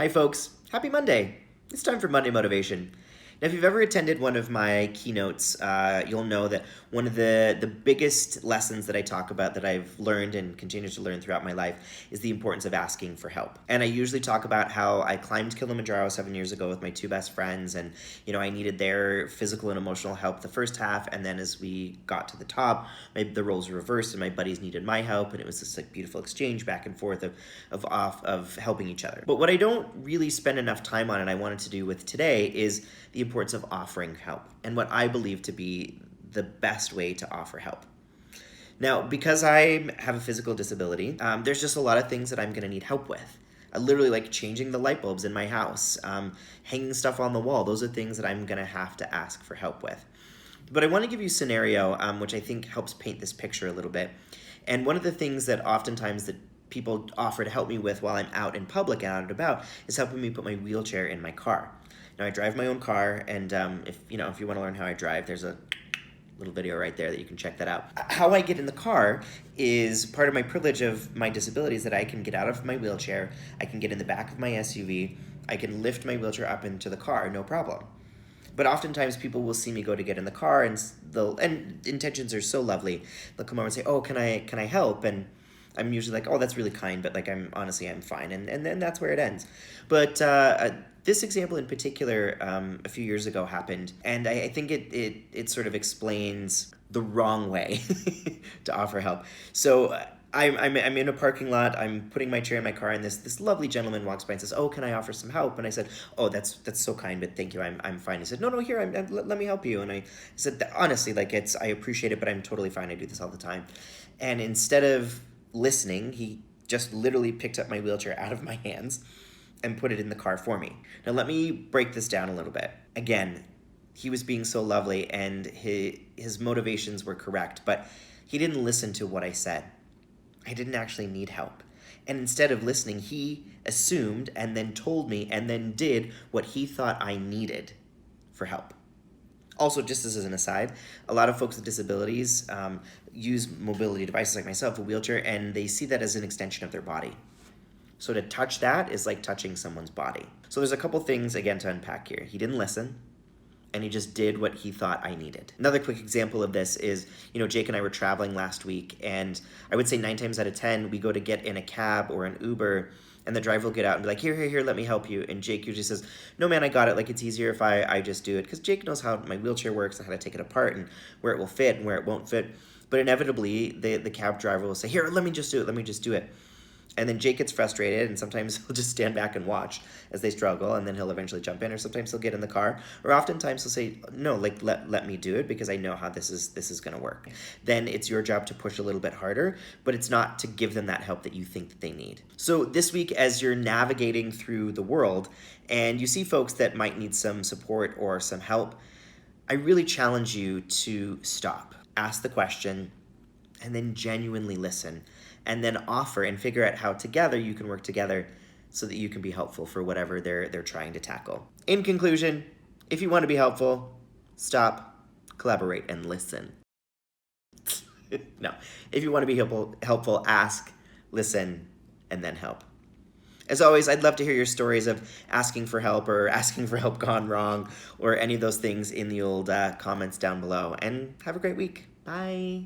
Hi folks, happy Monday. It's time for Monday Motivation. Now if you've ever attended one of my keynotes, you'll know that one of the biggest lessons that I talk about that I've learned and continue to learn throughout my life is the importance of asking for help. And I usually talk about how I climbed Kilimanjaro 7 years ago with my two best friends, and I needed their physical and emotional help the first half, and then as we got to the top, the roles were reversed and my buddies needed my help, and it was this beautiful exchange back and forth of helping each other. But what I don't really spend enough time on, and I wanted to do with today, is the importance of offering help and what I believe to be the best way to offer help. Now, because I have a physical disability, there's just a lot of things that I'm going to need help with. Literally like changing the light bulbs in my house, hanging stuff on the wall. Those are things that I'm going to have to ask for help with. But I want to give you a scenario which I think helps paint this picture a little bit. And one of the things that oftentimes that people offer to help me with while I'm out in public and out and about is helping me put my wheelchair in my car. Now, I drive my own car, and if you want to learn how I drive, there's a little video right there that you can check that out. How I get in the car is part of my privilege of my disabilities, that I can get out of my wheelchair, I can get in the back of my SUV, I can lift my wheelchair up into the car, no problem. But oftentimes people will see me go to get in the car, and intentions are so lovely. They'll come over and say, "Oh, can I help?" And I'm usually like, "Oh, that's really kind," but like I'm fine, and then that's where it ends. But this example in particular, a few years ago happened, and I think it sort of explains the wrong way to offer help. So I'm in a parking lot. I'm putting my chair in my car, and this lovely gentleman walks by and says, "Oh, can I offer some help?" And I said, "Oh, that's so kind, but thank you. I'm fine." He said, "No, here. Let me help you." And I said, "Honestly, like I appreciate it, but I'm totally fine. I do this all the time." And instead of listening, he just literally picked up my wheelchair out of my hands and put it in the car for me. Now let me break this down a little bit. Again, he was being so lovely and his motivations were correct, but he didn't listen to what I said. I didn't actually need help. And instead of listening, he assumed and then told me and then did what he thought I needed for help. Also, just as an aside, a lot of folks with disabilities use mobility devices like myself, a wheelchair, and they see that as an extension of their body. So to touch that is like touching someone's body. So there's a couple things, again, to unpack here. He didn't listen, and he just did what he thought I needed. Another quick example of this is, Jake and I were traveling last week, and I would say 9 times out of 10, we go to get in a cab or an Uber, and the driver will get out and be like, here, let me help you. And Jake usually says, "No, man, I got it. Like, it's easier if I just do it." Because Jake knows how my wheelchair works and how to take it apart and where it will fit and where it won't fit. But inevitably, the cab driver will say, "Here, let me just do it. And then Jake gets frustrated, and sometimes he'll just stand back and watch as they struggle, and then he'll eventually jump in, or sometimes he'll get in the car, or oftentimes he'll say, "No, like let me do it because I know how this is going to work." Then it's your job to push a little bit harder, but it's not to give them that help that you think that they need. So this week, as you're navigating through the world and you see folks that might need some support or some help, I really challenge you to stop, ask the question, and then genuinely listen, and then offer and figure out how together you can work together so that you can be helpful for whatever they're trying to tackle. In conclusion, if you want to be helpful, stop, collaborate, and listen. No, if you want to be helpful, ask, listen, and then help. As always, I'd love to hear your stories of asking for help or asking for help gone wrong, or any of those things in the old comments down below. And have a great week. Bye.